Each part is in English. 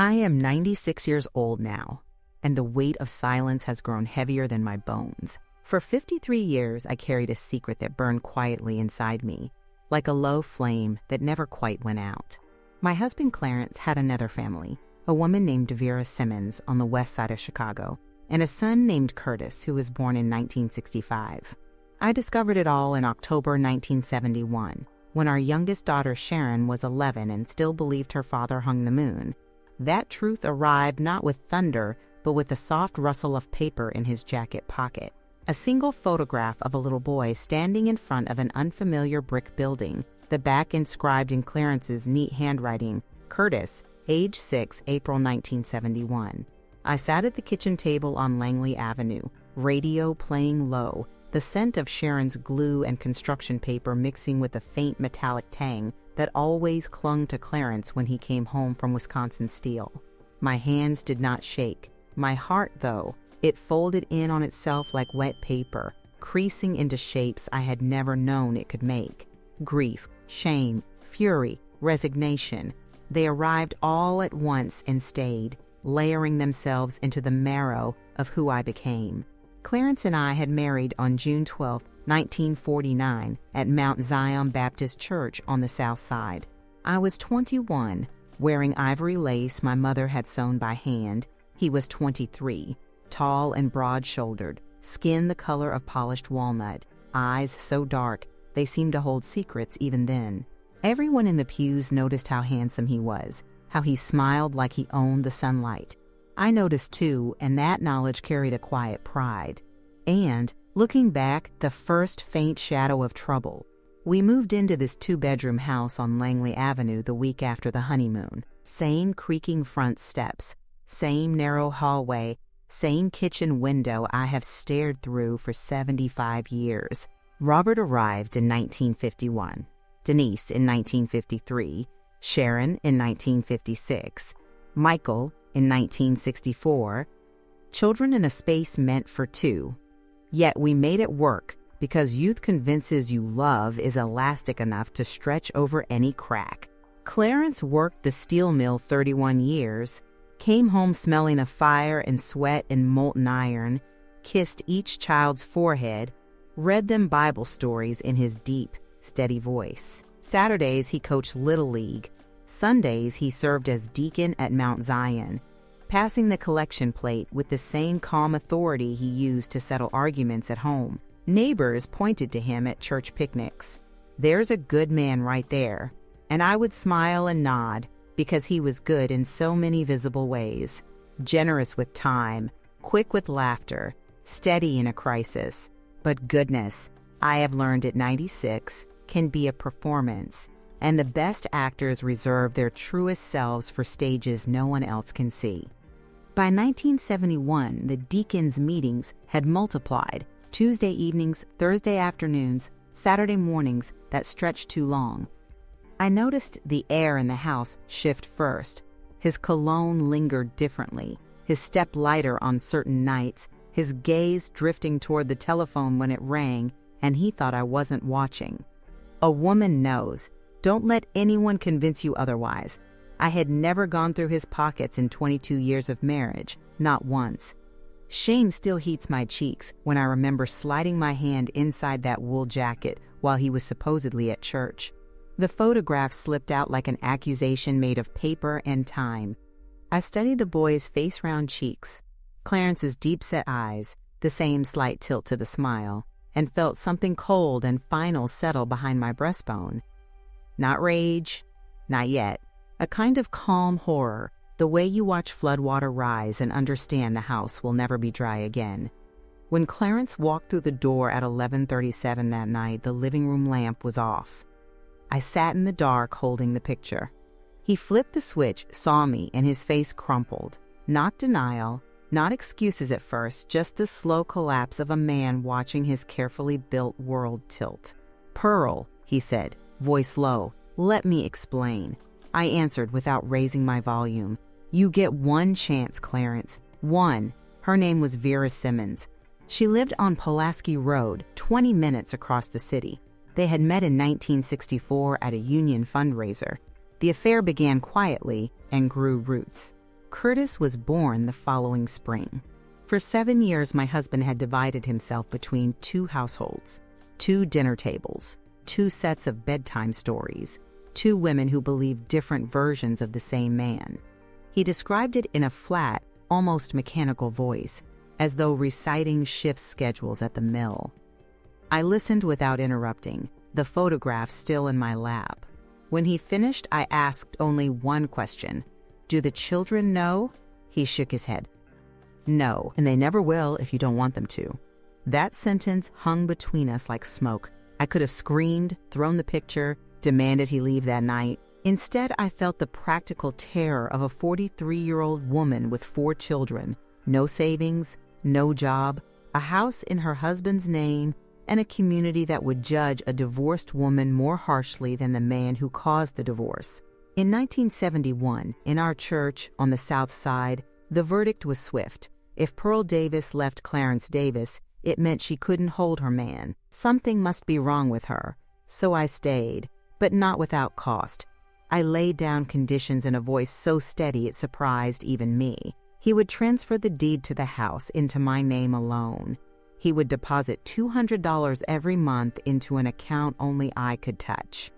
I am 96 years old now, and the weight of silence has grown heavier than my bones. For 53 years, I carried a secret that burned quietly inside me, like a low flame that never quite went out. My husband Clarence had another family, a woman named Vera Simmons on the west side of Chicago, and a son named Curtis, who was born in 1965. I discovered it all in October 1971, when our youngest daughter Sharon was 11 and still believed her father hung the moon. That truth arrived not with thunder, but with the soft rustle of paper in his jacket pocket. A single photograph of a little boy standing in front of an unfamiliar brick building, the back inscribed in Clarence's neat handwriting, Curtis, age 6, April 1971. I sat at the kitchen table on Langley Avenue, radio playing low, the scent of Sharon's glue and construction paper mixing with a faint metallic tang that always clung to Clarence when he came home from Wisconsin Steel. My hands did not shake. My heart, though, it folded in on itself like wet paper, creasing into shapes I had never known it could make. Grief, shame, fury, resignation. They arrived all at once and stayed, layering themselves into the marrow of who I became. Clarence and I had married on June 12, 1949, at Mount Zion Baptist Church on the South Side. I was 21, wearing ivory lace my mother had sewn by hand. He was 23, tall and broad-shouldered, skin the color of polished walnut, eyes so dark they seemed to hold secrets even then. Everyone in the pews noticed how handsome he was, how he smiled like he owned the sunlight. I noticed too, and that knowledge carried a quiet pride. And, looking back, the first faint shadow of trouble. We moved into this 2-bedroom house on Langley Avenue the week after the honeymoon. Same creaking front steps, same narrow hallway, same kitchen window I have stared through for 75 years. Robert arrived in 1951, Denise in 1953, Sharon in 1956, Michael in 1964, children in a space meant for two. Yet we made it work because youth convinces you love is elastic enough to stretch over any crack. Clarence worked the steel mill 31 years, came home smelling of fire and sweat and molten iron, kissed each child's forehead, read them Bible stories in his deep, steady voice. Saturdays he coached Little League. Sundays he served as deacon at Mount Zion, passing the collection plate with the same calm authority he used to settle arguments at home. Neighbors pointed to him at church picnics. There's a good man right there. And I would smile and nod because he was good in so many visible ways. Generous with time, quick with laughter, steady in a crisis. But goodness, I have learned at 96, can be a performance. And the best actors reserve their truest selves for stages no one else can see. By 1971, the deacon's meetings had multiplied. Tuesday evenings, Thursday afternoons, Saturday mornings that stretched too long. I noticed the air in the house shift first. His cologne lingered differently, his step lighter on certain nights, his gaze drifting toward the telephone when it rang, and he thought I wasn't watching. A woman knows. Don't let anyone convince you otherwise. I had never gone through his pockets in 22 years of marriage, not once. Shame still heats my cheeks when I remember sliding my hand inside that wool jacket while he was supposedly at church. The photograph slipped out like an accusation made of paper and time. I studied the boy's face-round cheeks, Clarence's deep-set eyes, the same slight tilt to the smile, and felt something cold and final settle behind my breastbone. Not rage, not yet. A kind of calm horror, the way you watch floodwater rise and understand the house will never be dry again. When Clarence walked through the door at 11:37 that night, the living room lamp was off. I sat in the dark holding the picture. He flipped the switch, saw me, and his face crumpled. Not denial, not excuses at first, just the slow collapse of a man watching his carefully built world tilt. "Pearl," he said, voice low, "let me explain." I answered without raising my volume. "You get one chance, Clarence. One." Her name was Vera Simmons. She lived on Pulaski Road, 20 minutes across the city. They had met in 1964 at a union fundraiser. The affair began quietly and grew roots. Curtis was born the following spring. For 7 years, my husband had divided himself between 2 households, 2 dinner tables, 2 sets of bedtime stories, 2 women who believed different versions of the same man. He described it in a flat, almost mechanical voice, as though reciting shift schedules at the mill. I listened without interrupting, the photograph still in my lap. When he finished, I asked only one question. "Do the children know?" He shook his head. "No, and they never will if you don't want them to." That sentence hung between us like smoke. I could have screamed, thrown the picture, demanded he leave that night. Instead, I felt the practical terror of a 43-year-old woman with 4 children, no savings, no job, a house in her husband's name, and a community that would judge a divorced woman more harshly than the man who caused the divorce. In 1971, in our church on the South Side, the verdict was swift. If Pearl Davis left Clarence Davis, it meant she couldn't hold her man. Something must be wrong with her. So I stayed, but not without cost. I laid down conditions in a voice so steady it surprised even me. He would transfer the deed to the house into my name alone. He would deposit $200 every month into an account only I could touch.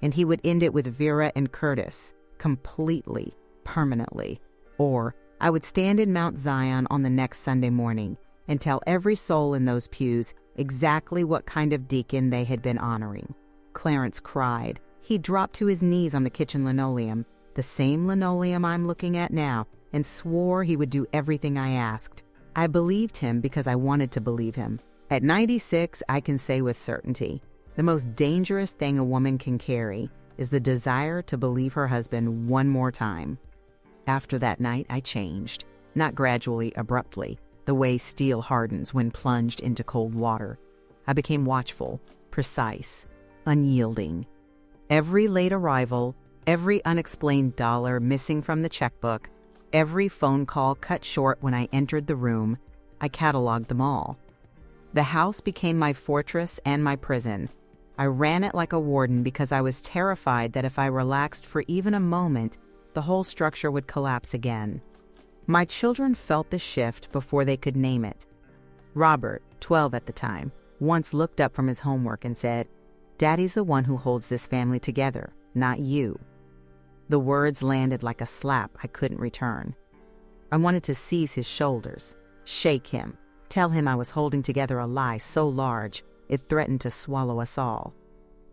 And he would end it with Vera and Curtis, completely, permanently. Or I would stand in Mount Zion on the next Sunday morning and tell every soul in those pews exactly what kind of deacon they had been honoring. Clarence cried. He dropped to his knees on the kitchen linoleum, the same linoleum I'm looking at now, and swore he would do everything I asked. I believed him because I wanted to believe him. At 96, I can say with certainty, the most dangerous thing a woman can carry is the desire to believe her husband one more time. After that night, I changed, not gradually, abruptly, the way steel hardens when plunged into cold water. I became watchful, precise, unyielding. Every late arrival, every unexplained dollar missing from the checkbook, every phone call cut short when I entered the room, I cataloged them all. The house became my fortress and my prison. I ran it like a warden because I was terrified that if I relaxed for even a moment, the whole structure would collapse again. My children felt the shift before they could name it. Robert, 12 at the time, once looked up from his homework and said, "Daddy's the one who holds this family together, not you." The words landed like a slap I couldn't return. I wanted to seize his shoulders, shake him, tell him I was holding together a lie so large it threatened to swallow us all.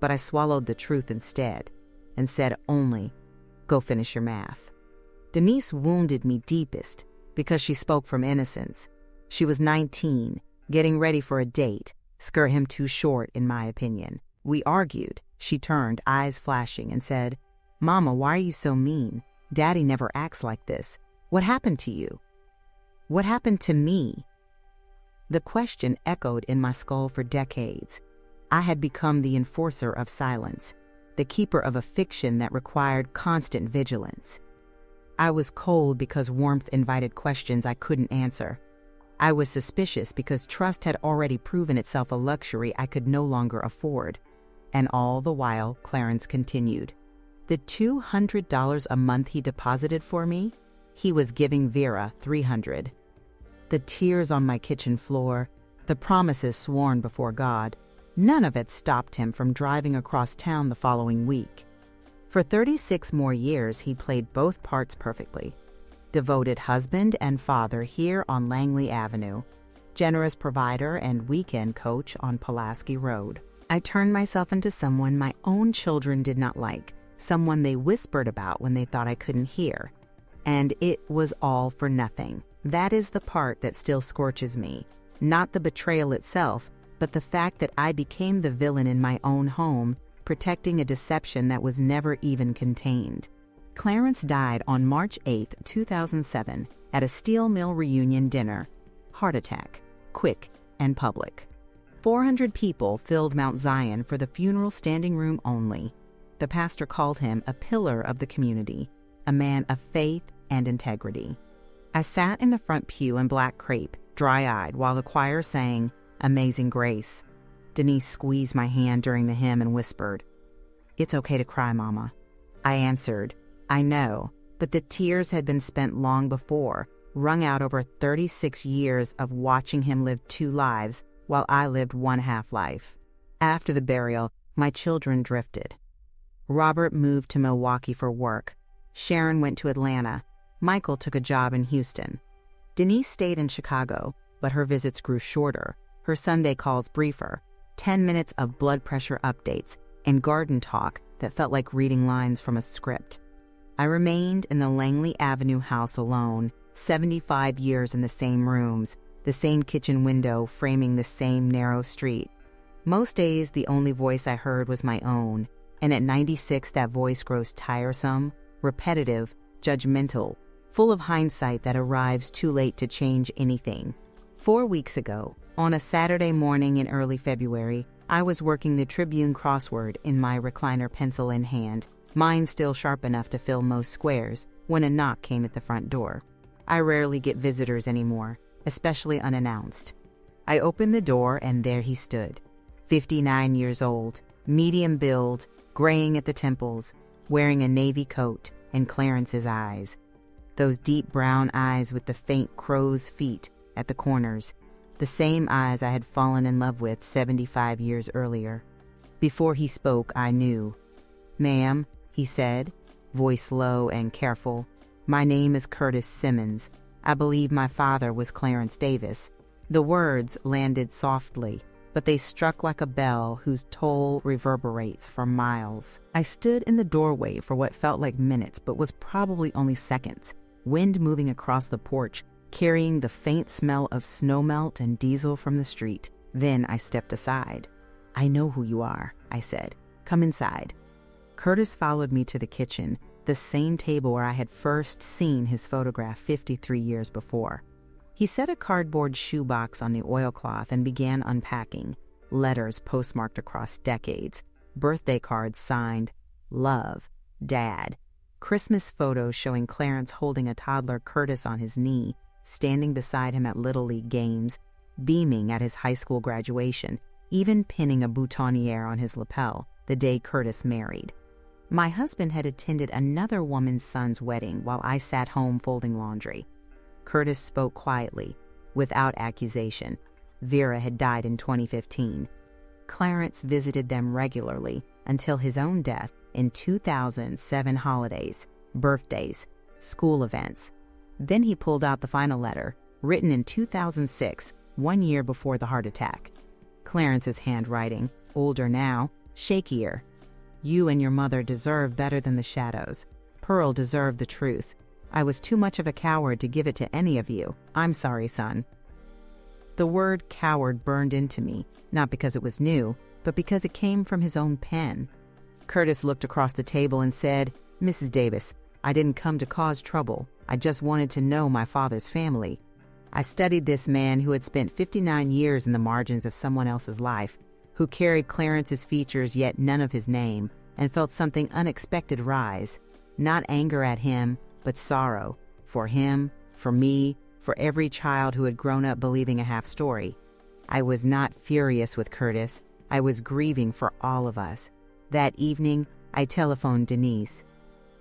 But I swallowed the truth instead and said only, "Go finish your math." Denise wounded me deepest because she spoke from innocence. She was 19, getting ready for a date, skirt him too short in my opinion. We argued. She turned, eyes flashing, and said, "Mama, why are you so mean? Daddy never acts like this. What happened to you? What happened to me?" The question echoed in my skull for decades. I had become the enforcer of silence, the keeper of a fiction that required constant vigilance. I was cold because warmth invited questions I couldn't answer. I was suspicious because trust had already proven itself a luxury I could no longer afford. And all the while, Clarence continued. The $200 a month he deposited for me, he was giving Vera $300. The tears on my kitchen floor, the promises sworn before God, none of it stopped him from driving across town the following week. For 36 more years, he played both parts perfectly. Devoted husband and father here on Langley Avenue, generous provider and weekend coach on Pulaski Road. I turned myself into someone my own children did not like, someone they whispered about when they thought I couldn't hear. And it was all for nothing. That is the part that still scorches me. Not the betrayal itself, but the fact that I became the villain in my own home, protecting a deception that was never even contained. Clarence died on March 8, 2007, at a steel mill reunion dinner. Heart attack, quick and public. 400 people filled Mount Zion for the funeral standing room only. The pastor called him a pillar of the community, a man of faith and integrity. I sat in the front pew in black crepe, dry-eyed, while the choir sang Amazing Grace. Denise squeezed my hand during the hymn and whispered, "It's okay to cry, Mama." I answered, "I know, but the tears had been spent long before, wrung out over 36 years of watching him live 2 lives while I lived 1 half-life. After the burial, my children drifted. Robert moved to Milwaukee for work. Sharon went to Atlanta. Michael took a job in Houston. Denise stayed in Chicago, but her visits grew shorter, her Sunday calls briefer, 10 minutes of blood pressure updates and garden talk that felt like reading lines from a script. I remained in the Langley Avenue house alone, 75 years in the same rooms, the same kitchen window framing the same narrow street. Most days, the only voice I heard was my own, and at 96, that voice grows tiresome, repetitive, judgmental, full of hindsight that arrives too late to change anything. 4 weeks ago, on a Saturday morning in early February, I was working the Tribune crossword in my recliner pencil in hand, mine still sharp enough to fill most squares, when a knock came at the front door. I rarely get visitors anymore, especially unannounced. I opened the door and there he stood, 59 years old, medium build, graying at the temples, wearing a navy coat, and Clarence's eyes. Those deep brown eyes with the faint crow's feet at the corners, the same eyes I had fallen in love with 75 years earlier. Before he spoke, I knew. "Ma'am," he said, voice low and careful, "my name is Curtis Simmons. I believe my father was Clarence Davis." The words landed softly, but they struck like a bell whose toll reverberates for miles. I stood in the doorway for what felt like minutes but was probably only seconds, wind moving across the porch, carrying the faint smell of snowmelt and diesel from the street. Then I stepped aside. "I know who you are," I said. "Come inside." Curtis followed me to the kitchen, the same table where I had first seen his photograph 53 years before. He set a cardboard shoebox on the oilcloth and began unpacking. Letters postmarked across decades, birthday cards signed, "Love, Dad," Christmas photos showing Clarence holding a toddler Curtis on his knee, standing beside him at Little League games, beaming at his high school graduation, even pinning a boutonniere on his lapel the day Curtis married. My husband had attended another woman's son's wedding while I sat home folding laundry. Curtis spoke quietly, without accusation. Vera had died in 2015. Clarence visited them regularly until his own death in 2007. Holidays, birthdays, school events. Then he pulled out the final letter, written in 2006, 1 year before the heart attack. Clarence's handwriting, older now, shakier. "You and your mother deserve better than the shadows. Pearl deserved the truth. I was too much of a coward to give it to any of you. I'm sorry, son." The word coward burned into me, not because it was new, but because it came from his own pen. Curtis looked across the table and said, "Mrs. Davis, I didn't come to cause trouble. I just wanted to know my father's family." I studied this man who had spent 59 years in the margins of someone else's life, who carried Clarence's features yet none of his name, and felt something unexpected rise. Not anger at him, but sorrow. For him, for me, for every child who had grown up believing a half story. I was not furious with Curtis. I was grieving for all of us. That evening, I telephoned Denise.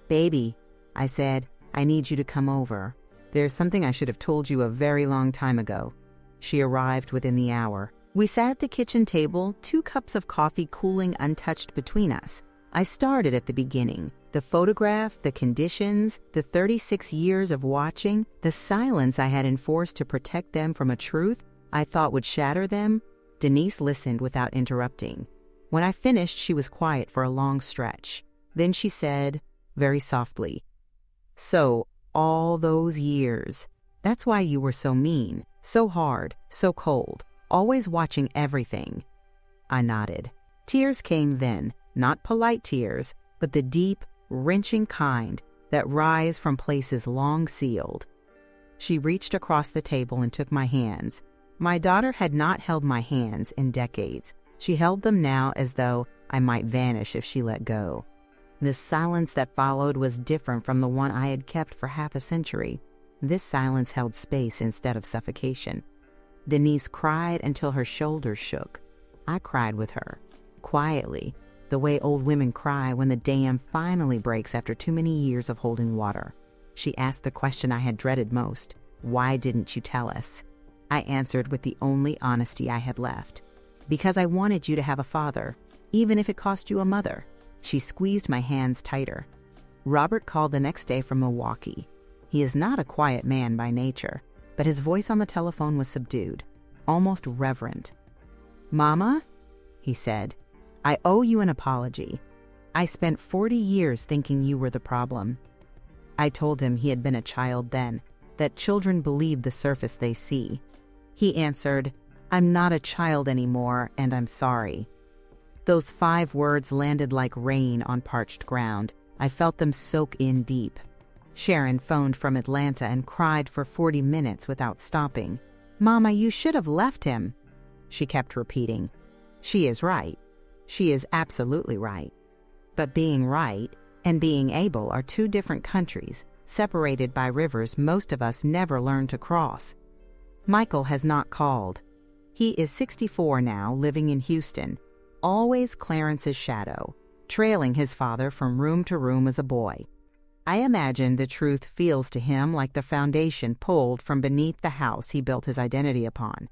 "Baby," I said, "I need you to come over. There's something I should have told you a very long time ago." She arrived within the hour. We sat at the kitchen table, 2 cups of coffee cooling untouched between us. I started at the beginning. The photograph, the conditions, the 36 years of watching, the silence I had enforced to protect them from a truth I thought would shatter them. Denise listened without interrupting. When I finished, she was quiet for a long stretch. Then she said, very softly, "So, all those years, that's why you were so mean, so hard, so cold, always watching everything." I nodded. Tears came then, not polite tears, but the deep, wrenching kind that rise from places long sealed. She reached across the table and took my hands. My daughter had not held my hands in decades. She held them now as though I might vanish if she let go. The silence that followed was different from the one I had kept for half a century. This silence held space instead of suffocation. Denise cried until her shoulders shook. I cried with her, quietly, the way old women cry when the dam finally breaks after too many years of holding water. She asked the question I had dreaded most. Why didn't you tell us? I answered with the only honesty I had left. Because I wanted you to have a father, even if it cost you a mother. She squeezed my hands tighter. Robert called the next day from Milwaukee. He is not a quiet man by nature, but his voice on the telephone was subdued, almost reverent. "Mama," he said, "I owe you an apology. I spent 40 years thinking you were the problem." I told him he had been a child then, that children believe the surface they see. He answered, "I'm not a child anymore, and I'm sorry." Those 5 words landed like rain on parched ground. I felt them soak in deep. Sharon phoned from Atlanta and cried for 40 minutes without stopping. "Mama, you should have left him." She kept repeating. She is right. She is absolutely right. But being right and being able are 2 different countries, separated by rivers most of us never learn to cross. Michael has not called. He is 64 now, living in Houston, always Clarence's shadow, trailing his father from room to room as a boy. I imagine the truth feels to him like the foundation pulled from beneath the house he built his identity upon.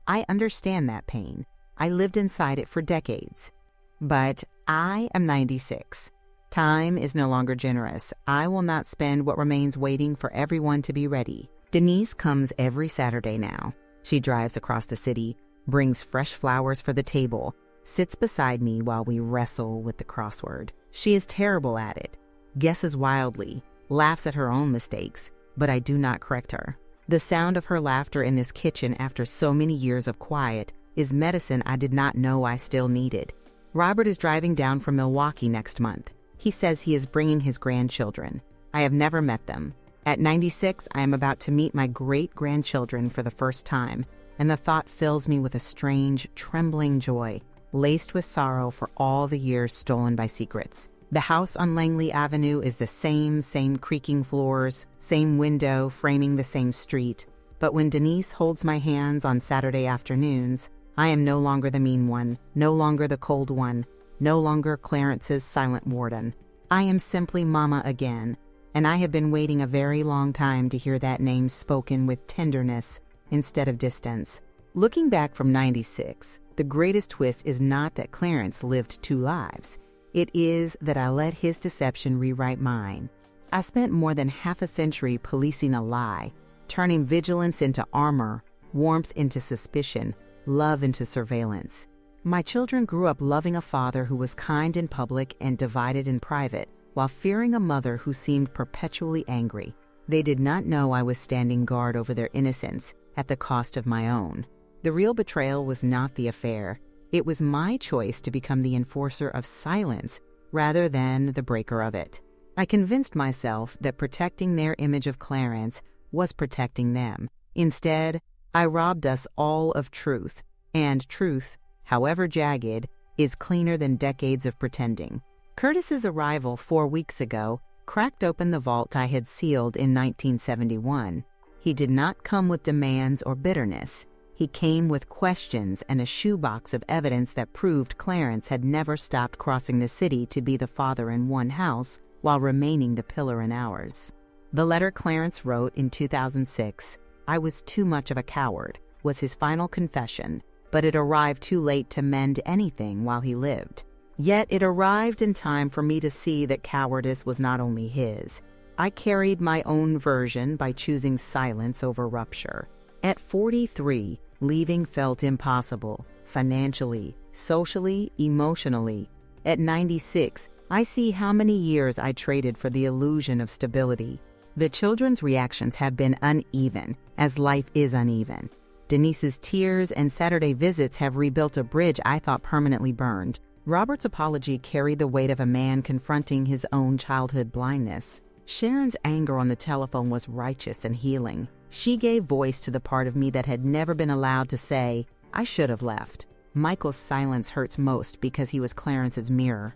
I understand that pain. I lived inside it for decades. But I am 96. Time is no longer generous. I will not spend what remains waiting for everyone to be ready. Denise comes every Saturday now. She drives across the city, brings fresh flowers for the table, sits beside me while we wrestle with the crossword. She is terrible at it, guesses wildly, laughs at her own mistakes, but I do not correct her. The sound of her laughter in this kitchen after so many years of quiet is medicine I did not know I still needed. Robert is driving down from Milwaukee next month. He says he is bringing his grandchildren. I have never met them. At 96, I am about to meet my great-grandchildren for the first time, and the thought fills me with a strange, trembling joy, laced with sorrow for all the years stolen by secrets. The house on Langley Avenue is the same creaking floors, same window framing the same street. But when Denise holds my hands on Saturday afternoons, I am no longer the mean one, no longer the cold one, no longer Clarence's silent warden. I am simply Mama again, and I have been waiting a very long time to hear that name spoken with tenderness instead of distance. Looking back from 96, the greatest twist is not that Clarence lived 2 lives. It is that I let his deception rewrite mine. I spent more than half a century policing a lie, turning vigilance into armor, warmth into suspicion, love into surveillance. My children grew up loving a father who was kind in public and divided in private, while fearing a mother who seemed perpetually angry. They did not know I was standing guard over their innocence at the cost of my own. The real betrayal was not the affair. It was my choice to become the enforcer of silence rather than the breaker of it. I convinced myself that protecting their image of Clarence was protecting them. Instead, I robbed us all of truth, and truth, however jagged, is cleaner than decades of pretending. Curtis's arrival 4 weeks ago cracked open the vault I had sealed in 1971. He did not come with demands or bitterness. He came with questions and a shoebox of evidence that proved Clarence had never stopped crossing the city to be the father in one house while remaining the pillar in ours. The letter Clarence wrote in 2006, "I was too much of a coward," was his final confession, but it arrived too late to mend anything while he lived. Yet it arrived in time for me to see that cowardice was not only his. I carried my own version by choosing silence over rupture. At 43, leaving felt impossible, financially, socially, emotionally. At 96, I see how many years I traded for the illusion of stability. The children's reactions have been uneven, as life is uneven. Denise's tears and Saturday visits have rebuilt a bridge I thought permanently burned. Robert's apology carried the weight of a man confronting his own childhood blindness. Sharon's anger on the telephone was righteous and healing. She gave voice to the part of me that had never been allowed to say, "I should have left." Michael's silence hurts most because he was Clarence's mirror.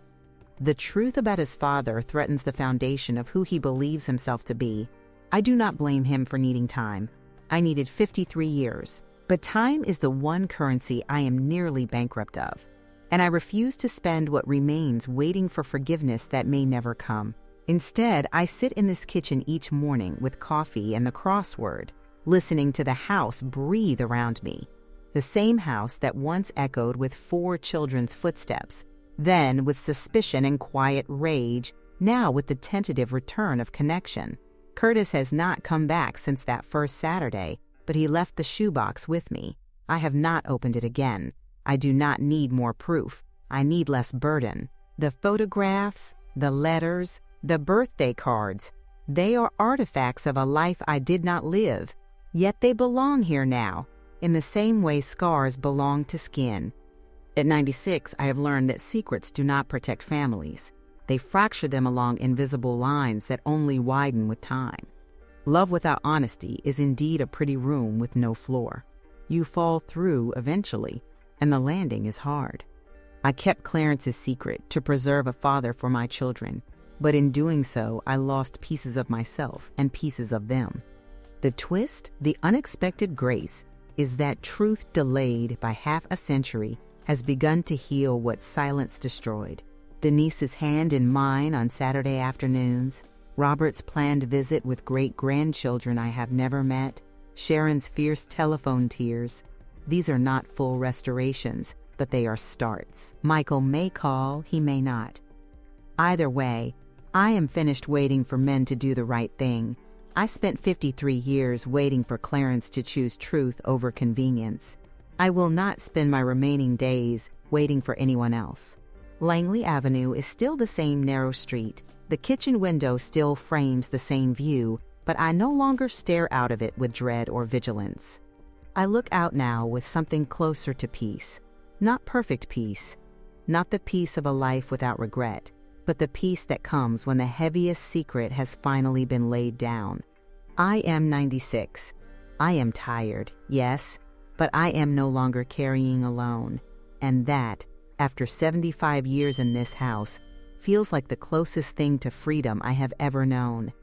The truth about his father threatens the foundation of who he believes himself to be. I do not blame him for needing time. I needed 53 years. But time is the one currency I am nearly bankrupt of. And I refuse to spend what remains waiting for forgiveness that may never come. Instead, I sit in this kitchen each morning with coffee and the crossword, listening to the house breathe around me. The same house that once echoed with 4 children's footsteps, then with suspicion and quiet rage, now with the tentative return of connection. Curtis has not come back since that first Saturday, but he left the shoebox with me. I have not opened it again. I do not need more proof. I need less burden. The photographs, the letters, the birthday cards, they are artifacts of a life I did not live, yet they belong here now, in the same way scars belong to skin. At 96, I have learned that secrets do not protect families. They fracture them along invisible lines that only widen with time. Love without honesty is indeed a pretty room with no floor. You fall through eventually, and the landing is hard. I kept Clarence's secret to preserve a father for my children, but in doing so, I lost pieces of myself and pieces of them. The twist, the unexpected grace, is that truth delayed by half a century has begun to heal what silence destroyed. Denise's hand in mine on Saturday afternoons, Robert's planned visit with great-grandchildren I have never met, Sharon's fierce telephone tears. These are not full restorations, but they are starts. Michael may call, he may not. Either way, I am finished waiting for men to do the right thing. I spent 53 years waiting for Clarence to choose truth over convenience. I will not spend my remaining days waiting for anyone else. Langley Avenue is still the same narrow street. The kitchen window still frames the same view, but I no longer stare out of it with dread or vigilance. I look out now with something closer to peace. Not perfect peace, not the peace of a life without regret, but the peace that comes when the heaviest secret has finally been laid down. I am 96. I am tired, yes, but I am no longer carrying alone. And that, after 75 years in this house, feels like the closest thing to freedom I have ever known.